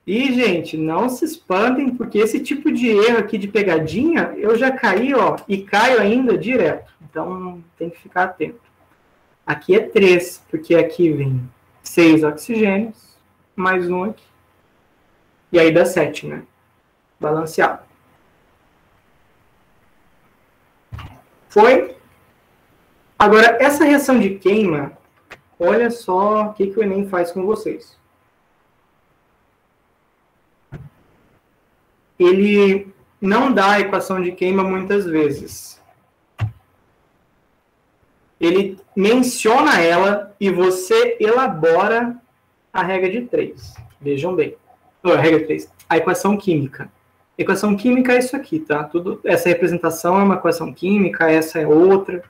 E, gente, não se espantem, porque esse tipo de erro aqui de pegadinha, eu já caí, ó, e caio ainda direto. Então, tem que ficar atento. Aqui é 3, porque aqui vem 6 oxigênios, mais um aqui. E aí dá 7, né? Balanceado. Foi? Agora, essa reação de queima, olha só o que o Enem faz com vocês. Ele não dá a equação de queima muitas vezes. Ele menciona ela e você elabora a regra de 3. Vejam bem. A regra 3. A equação química. A equação química é isso aqui, tá? Essa representação é uma equação química, essa é outra.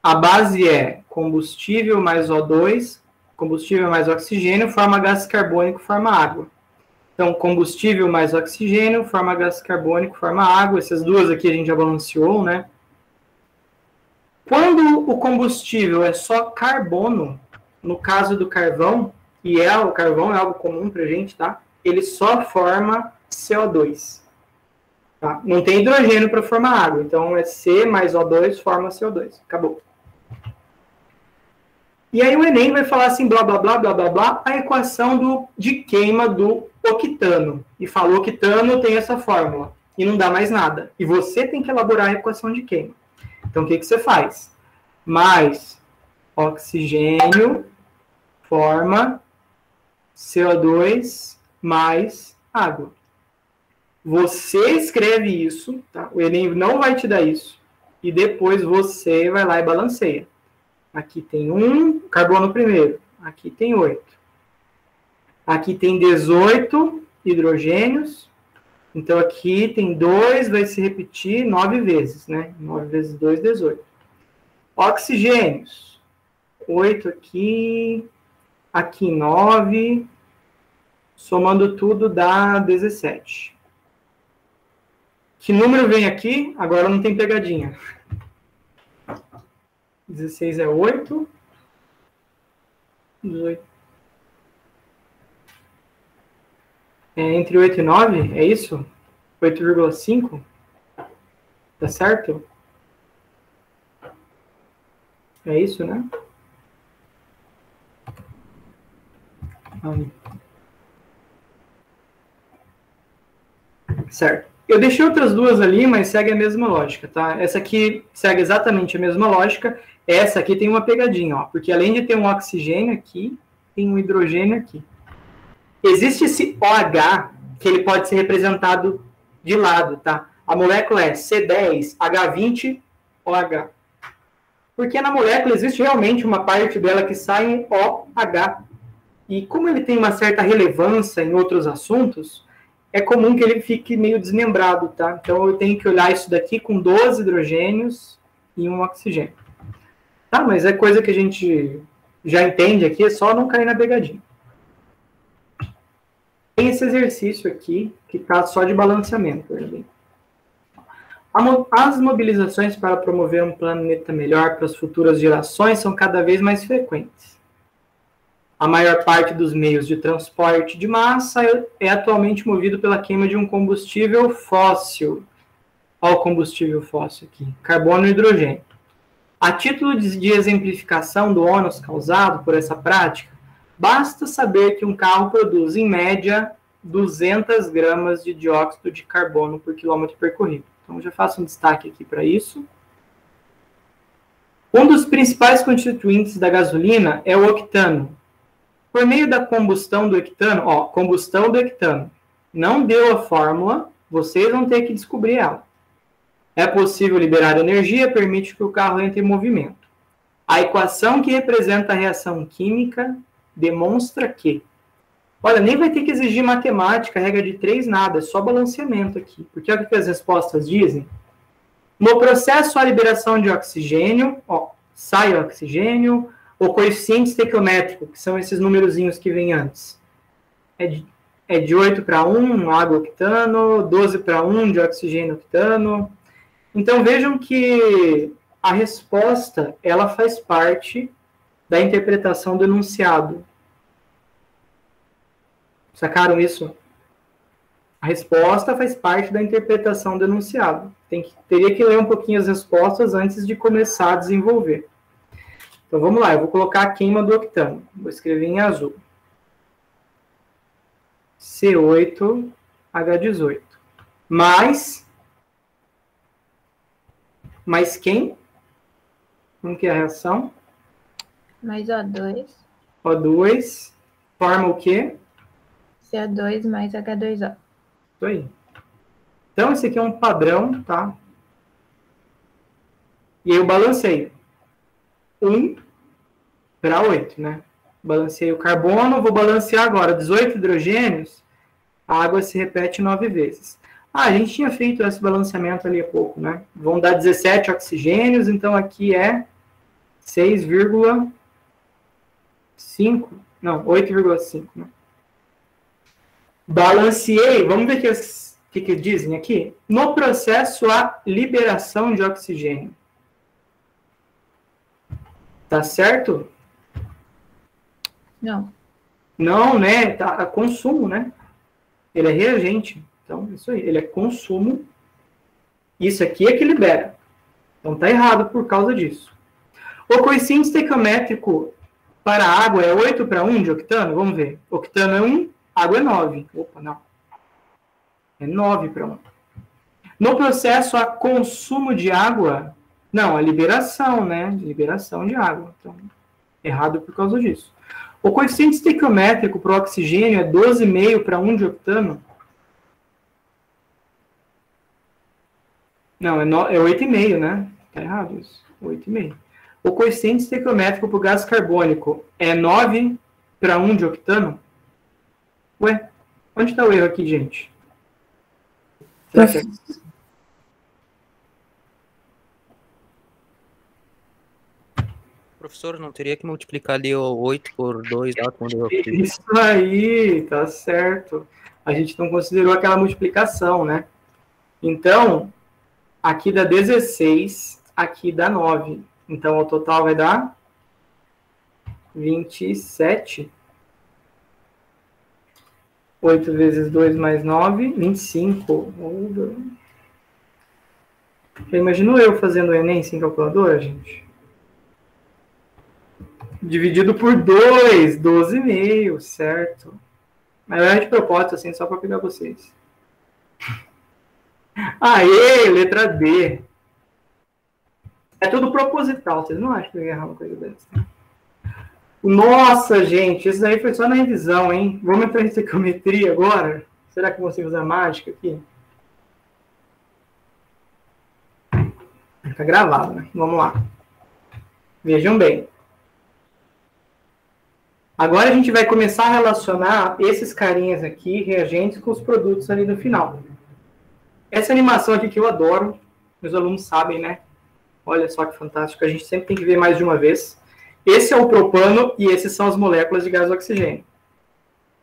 A base é combustível mais O2, combustível mais oxigênio, forma gás carbônico, forma água. Então, combustível mais oxigênio, forma gás carbônico, forma água. Essas duas aqui a gente já balanceou, né? Quando o combustível é só carbono, no caso do carvão, e o carvão é algo comum pra gente, tá? Ele só forma CO2. Tá? Não tem hidrogênio para formar água. Então, é C mais O2 forma CO2. Acabou. E aí o Enem vai falar assim, blá, blá, blá, blá, blá, blá, a equação de queima do octano. E falou octano tem essa fórmula. E não dá mais nada. E você tem que elaborar a equação de queima. Então, o que você faz? Mais oxigênio forma CO2 mais água. Você escreve isso, tá? O Enem não vai te dar isso. E depois você vai lá e balanceia. Aqui tem 1, carbono primeiro. Aqui tem 8. Aqui tem 18 hidrogênios. Então, aqui tem 2, vai se repetir 9 vezes, né? 9 vezes 2, 18. Oxigênios. 8 aqui. Aqui 9. Somando tudo dá 17. Que número vem aqui? Agora não tem pegadinha. 16 é 8. 18. É entre 8 e 9, é isso? 8,5? Tá certo? É isso, né? Certo. Eu deixei outras duas ali, mas segue a mesma lógica, tá? Essa aqui segue exatamente a mesma lógica. Essa aqui tem uma pegadinha, ó, porque além de ter um oxigênio aqui, tem um hidrogênio aqui. Existe esse OH, que ele pode ser representado de lado, tá? A molécula é C10H20OH. Porque na molécula existe realmente uma parte dela que sai em OH. E como ele tem uma certa relevância em outros assuntos, é comum que ele fique meio desmembrado, tá? Então eu tenho que olhar isso daqui com 12 hidrogênios e um oxigênio. Tá, mas é coisa que a gente já entende aqui, é só não cair na pegadinha. Tem esse exercício aqui, que está só de balanceamento. As mobilizações para promover um planeta melhor para as futuras gerações são cada vez mais frequentes. A maior parte dos meios de transporte de massa é atualmente movido pela queima de um combustível fóssil. Olha o combustível fóssil aqui, carbono e hidrogênio. A título de exemplificação do ônus causado por essa prática, basta saber que um carro produz, em média, 200 gramas de dióxido de carbono por quilômetro percorrido. Então, já faço um destaque aqui para isso. Um dos principais constituintes da gasolina é o octano. Por meio da combustão do hectano, ó, combustão do hectano, não deu a fórmula, vocês vão ter que descobrir ela. É possível liberar energia, permite que o carro entre em movimento. A equação que representa a reação química demonstra que... Olha, nem vai ter que exigir matemática, regra de 3, nada, é só balanceamento aqui. Porque olha o que as respostas dizem. No processo, a liberação de oxigênio, ó, sai oxigênio, o coeficiente estequiométrico, que são esses numerozinhos que vêm antes, é de 8 para 1, água octano, 12 para 1 de oxigênio octano. Então, vejam que a resposta, ela faz parte da interpretação do enunciado. Sacaram isso? A resposta faz parte da interpretação do enunciado. Teria que ler um pouquinho as respostas antes de começar a desenvolver. Então, vamos lá. Eu vou colocar a queima do octano. Vou escrever em azul. C8H18. Mais quem? Como que é a reação? Mais O2. O2 forma o quê? CO2 mais H2O. Isso aí. Então, esse aqui é um padrão, tá? E aí eu balanceio. 1 para 8, né? Balanceei o carbono, vou balancear agora 18 hidrogênios, a água se repete 9 vezes. Ah, a gente tinha feito esse balanceamento ali há pouco, né? Vão dar 17 oxigênios, então aqui é 6,5, não, 8,5, né? Balanceei, vamos ver o que dizem aqui? No processo, a liberação de oxigênio. Tá certo? Não. Não, né? Tá, consumo, né? Ele é reagente. Então, isso aí. Ele é consumo. Isso aqui é que libera. Então, tá errado por causa disso. O coeficiente estequiométrico para a água é 8 para 1 de octano? Vamos ver. Octano é 1, água é 9. Opa, não. É 9 para 1. No processo, a consumo de água... Não, a liberação, né? Liberação de água. Então, errado por causa disso. O coeficiente estequiométrico para o oxigênio é 12,5 para 1 de octano. Não, é 8,5, né? Tá errado isso. 8,5. O coeficiente estequiométrico para o gás carbônico é 9 para 1 de octano? Ué, onde está o erro aqui, gente? Professor, não teria que multiplicar ali o 8 por 2 lá quando eu... Isso aí, tá certo. A gente não considerou aquela multiplicação, né? Então, aqui dá 16, aqui dá 9. Então, o total vai dar 27. 8 vezes 2 mais 9, 25. Já imaginou eu fazendo o Enem sem calculadora, gente? dividido por 2, 12,5, certo? Mas é de propósito, assim, só para pegar vocês. Aê, letra D. É tudo proposital, vocês não acham que eu ia errar uma coisa dessa? Nossa, gente, isso aí foi só na revisão, hein? Vamos entrar em trigonometria agora? Será que eu consigo usar mágica aqui? Fica gravado, né? Vamos lá. Vejam bem. Agora a gente vai começar a relacionar esses carinhas aqui, reagentes, com os produtos ali no final. Essa animação aqui que eu adoro, meus alunos sabem, né? Olha só que fantástico, a gente sempre tem que ver mais de uma vez. Esse é o propano e esses são as moléculas de gás oxigênio.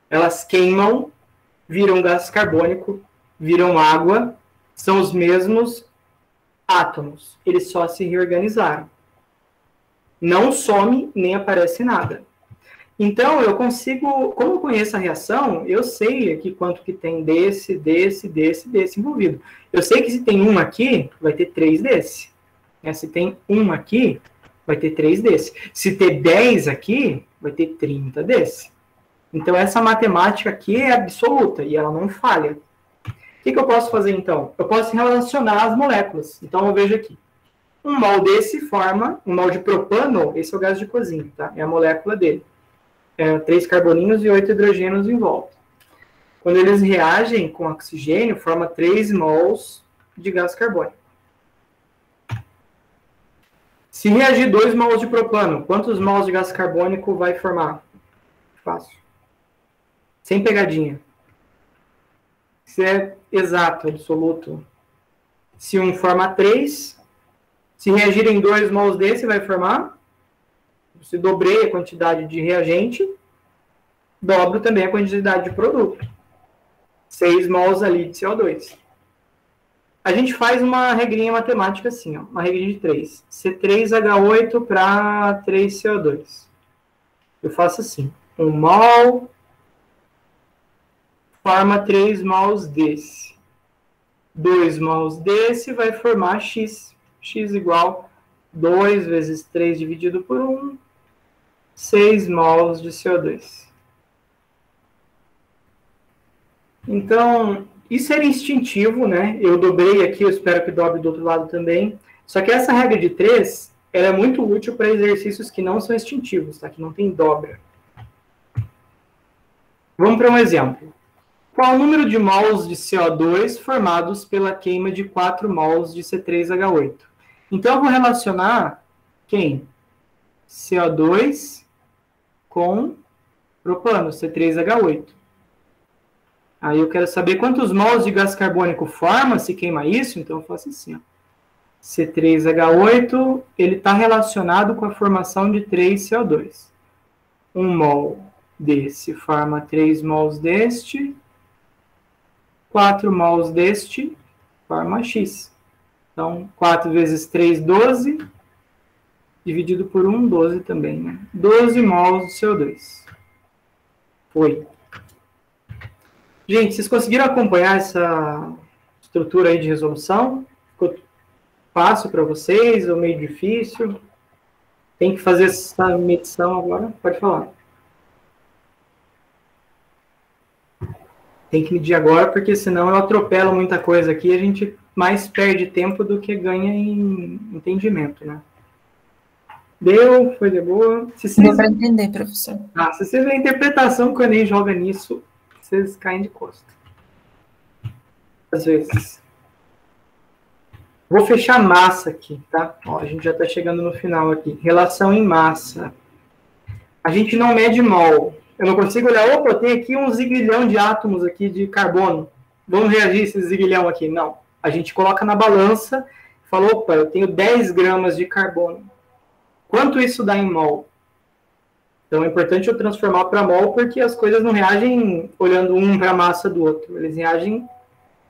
Elas queimam, viram gás carbônico, viram água, são os mesmos átomos. Eles só se reorganizaram. Não some, nem aparece nada. Então, eu consigo, como eu conheço a reação, eu sei aqui quanto que tem desse envolvido. Eu sei que se tem um aqui, vai ter 3 desse. Se tem um aqui, vai ter 3 desse. Se ter 10 aqui, vai ter 30 desse. Então, essa matemática aqui é absoluta e ela não falha. O que eu posso fazer, então? Eu posso relacionar as moléculas. Então, eu vejo aqui. Um mol desse forma, um mol de propano, esse é o gás de cozinha, tá? É a molécula dele. 3 carboninhos e 8 hidrogênios em volta. Quando eles reagem com oxigênio, forma 3 mols de gás carbônico. Se reagir 2 mols de propano, quantos mols de gás carbônico vai formar? Fácil. Sem pegadinha. Isso é exato, absoluto. Se um forma 3, se reagirem 2 mols desse, vai formar? Se dobrei a quantidade de reagente, dobro também a quantidade de produto. 6 mols ali de CO2. A gente faz uma regrinha matemática assim, ó, uma regrinha de 3. C3H8 para 3CO2. Eu faço assim. 1 mol forma 3 mols desse. 2 mols desse vai formar X. X igual 2 vezes 3 dividido por 1. 6 mols de CO2. Então, isso era instintivo, né? Eu dobrei aqui, eu espero que dobre do outro lado também. Só que essa regra de 3, ela é muito útil para exercícios que não são instintivos, tá? Que não tem dobra. Vamos para um exemplo. Qual o número de mols de CO2 formados pela queima de 4 mols de C3H8? Então, eu vou relacionar quem? CO2 com propano, C3H8. Aí eu quero saber quantos mols de gás carbônico forma se queima isso, então eu faço assim, ó. C3H8, ele está relacionado com a formação de 3 CO2. 1 mol desse forma 3 mols deste, 4 mols deste forma X. Então, 4 vezes 3, 12, dividido por 1, 12 também, né? 12 mols de CO2. Foi. Gente, vocês conseguiram acompanhar essa estrutura aí de resolução? Ficou fácil para vocês ou meio difícil? Tem que fazer essa medição agora? Pode falar. Tem que medir agora, porque senão eu atropelo muita coisa aqui e a gente mais perde tempo do que ganha em entendimento, né? Deu? Foi de boa? Deu para entender, professor. Se vocês verem a interpretação que o Enem joga nisso, vocês caem de costa. Às vezes. Vou fechar massa aqui, tá? Ó, a gente já está chegando no final aqui. Relação em massa. A gente não mede mol. Eu não consigo olhar, opa, tem aqui um zigrilhão de átomos aqui de carbono. Vamos reagir esse zigrilhão aqui. Não. A gente coloca na balança e fala, opa, eu tenho 10 gramas de carbono. Quanto isso dá em mol? Então é importante eu transformar para mol, porque as coisas não reagem olhando um para a massa do outro. Eles reagem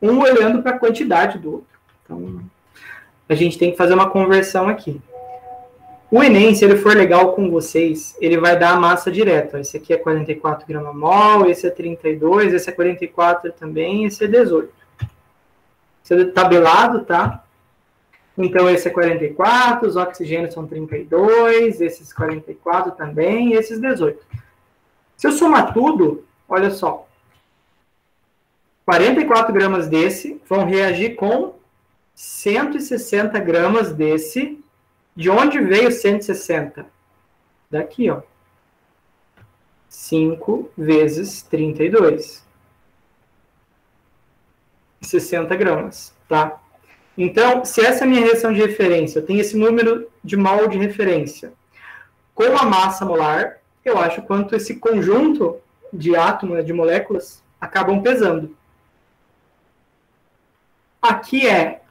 um olhando para a quantidade do outro. Então, a gente tem que fazer uma conversão aqui. O Enem, se ele for legal com vocês, ele vai dar a massa direta. Esse aqui é 44 gramas-mol, esse é 32, esse é 44 também, esse é 18. Esse é tabelado, tá? Então, esse é 44, os oxigênios são 32, esses 44 também, e esses 18. Se eu somar tudo, olha só, 44 gramas desse vão reagir com 160 gramas desse. De onde veio 160? Daqui, ó. 5 vezes 32. 60 gramas, tá? Então, se essa é a minha reação de referência, eu tenho esse número de mol de referência com a massa molar, eu acho quanto esse conjunto de átomos, de moléculas, acabam pesando. Aqui é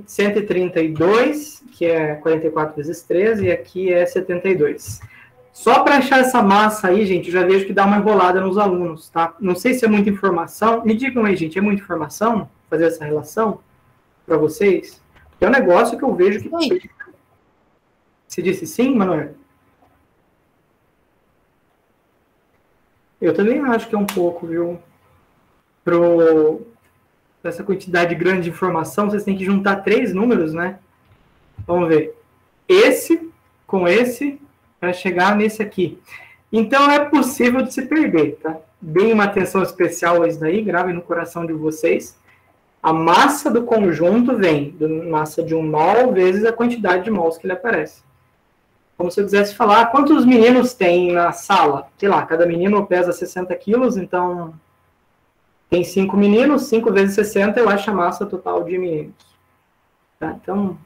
132, que é 44 vezes 13, e aqui é 72. Só para achar essa massa aí, gente, eu já vejo que dá uma enrolada nos alunos, tá? Não sei se é muita informação. Me digam aí, gente, é muita informação fazer essa relação para vocês? É um negócio que eu vejo que... Sim. Você disse sim, Manuel? Eu também acho que é um pouco, viu? Essa quantidade grande de informação, vocês têm que juntar 3 números, né? Vamos ver. Esse com esse para chegar nesse aqui. Então, é possível de se perder, tá? Deem uma atenção especial a isso daí, gravem no coração de vocês. A massa do conjunto vem da massa de um mol vezes a quantidade de mols que ele aparece. Como se eu quisesse falar, quantos meninos tem na sala? Sei lá, cada menino pesa 60 quilos, então tem 5 meninos, 5 vezes 60 eu acho a massa total de meninos. Tá? Então,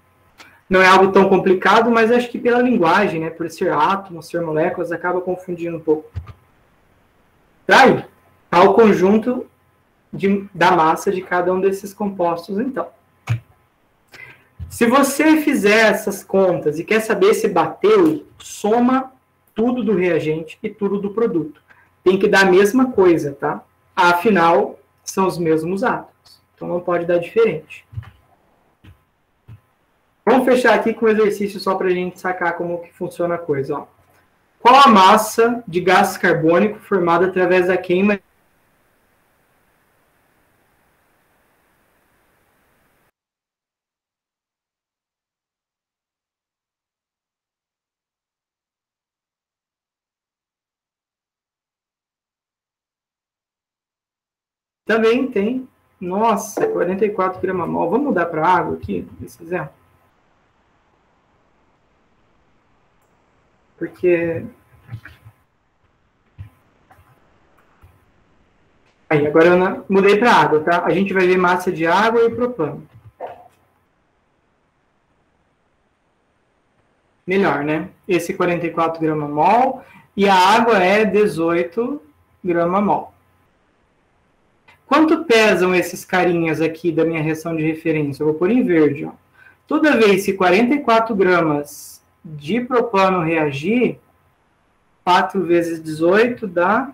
não é algo tão complicado, mas acho que pela linguagem, né, por ser átomos, ser moléculas, acaba confundindo um pouco. Tá? Tá o conjunto da massa de cada um desses compostos, então. Se você fizer essas contas e quer saber se bateu, soma tudo do reagente e tudo do produto. Tem que dar a mesma coisa, tá? Afinal, são os mesmos átomos. Então, não pode dar diferente. Vamos fechar aqui com um exercício só para a gente sacar como que funciona a coisa. Ó. Qual a massa de gás carbônico formada através da queima Também tem, nossa, 44 gramas-mol. Vamos mudar para água aqui, se quiser. Porque... Aí, agora eu mudei para água, tá? A gente vai ver massa de água e propano. Melhor, né? Esse 44 gramas-mol e a água é 18 gramas-mol. Quanto pesam esses carinhas aqui da minha reação de referência? Eu vou pôr em verde. Ó. Toda vez que 44 gramas de propano reagir, 4 vezes 18 dá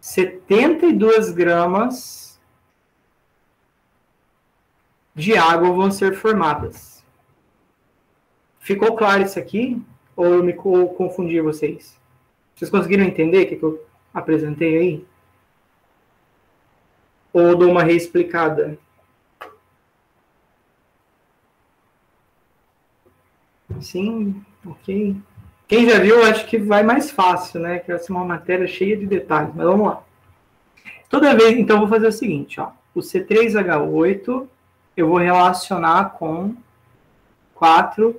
72 gramas de água vão ser formadas. Ficou claro isso aqui? Ou eu me confundi vocês? Vocês conseguiram entender o que eu apresentei aí? Ou dou uma reexplicada? Sim, ok. Quem já viu, acho que vai mais fácil, né? Que vai ser uma matéria cheia de detalhes. Mas vamos lá. Toda vez, então, eu vou fazer o seguinte, ó. O C3H8 eu vou relacionar com 4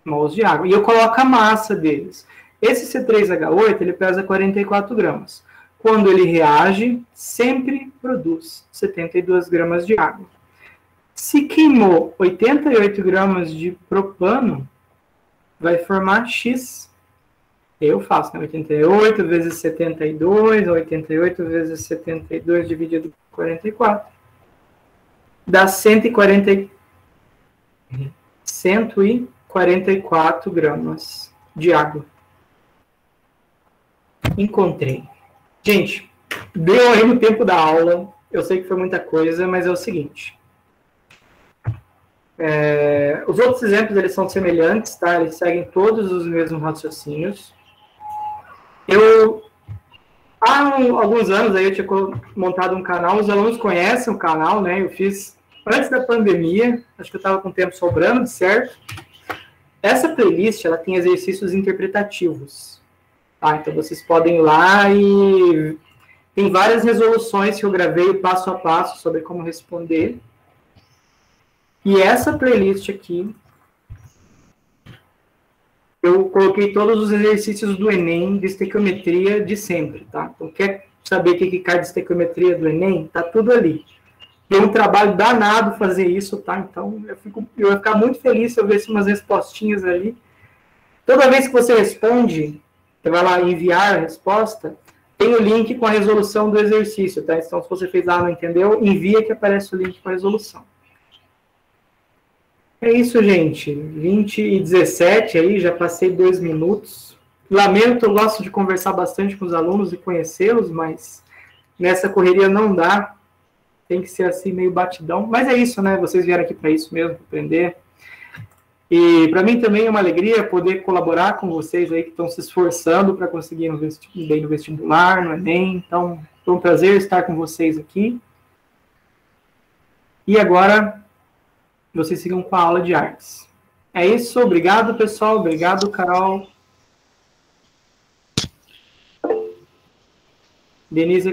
mols de água. E eu coloco a massa deles. Esse C3H8, ele pesa 44 gramas. Quando ele reage, sempre produz 72 gramas de água. Se queimou 88 gramas de propano, vai formar X. Eu faço, né? 88 vezes 72, 88 vezes 72 dividido por 44. Dá 144 gramas de água. Encontrei. Gente, deu aí no tempo da aula. Eu sei que foi muita coisa, mas é o seguinte. Os outros exemplos, eles são semelhantes, tá? Eles seguem todos os mesmos raciocínios. Há alguns anos, aí eu tinha montado um canal. Os alunos conhecem o canal, né? Eu fiz antes da pandemia, acho que eu estava com o tempo sobrando, certo? Essa playlist, ela tem exercícios interpretativos, tá? Então, vocês podem ir lá e tem várias resoluções que eu gravei passo a passo sobre como responder. E essa playlist aqui, eu coloquei todos os exercícios do Enem de estequiometria de sempre, tá? Então, quer saber o que cai de estequiometria do Enem? Tá tudo ali. Tem um trabalho danado fazer isso, tá? Então, eu vou ficar muito feliz se eu ver umas respostinhas ali. Toda vez que você responde, você vai lá enviar a resposta, tem o link com a resolução do exercício, tá? Então, se você fez não entendeu, envia que aparece o link com a resolução. É isso, gente. 20h17 aí, já passei 2 minutos. Lamento, eu gosto de conversar bastante com os alunos e conhecê-los, mas nessa correria não dá. Tem que ser assim, meio batidão. Mas é isso, né? Vocês vieram aqui para isso mesmo, para aprender. E para mim também é uma alegria poder colaborar com vocês aí que estão se esforçando para conseguir bem no vestibular, no Enem. Então, foi um prazer estar com vocês aqui. E agora, vocês sigam com a aula de artes. É isso, obrigado, pessoal. Obrigado, Carol. Denise,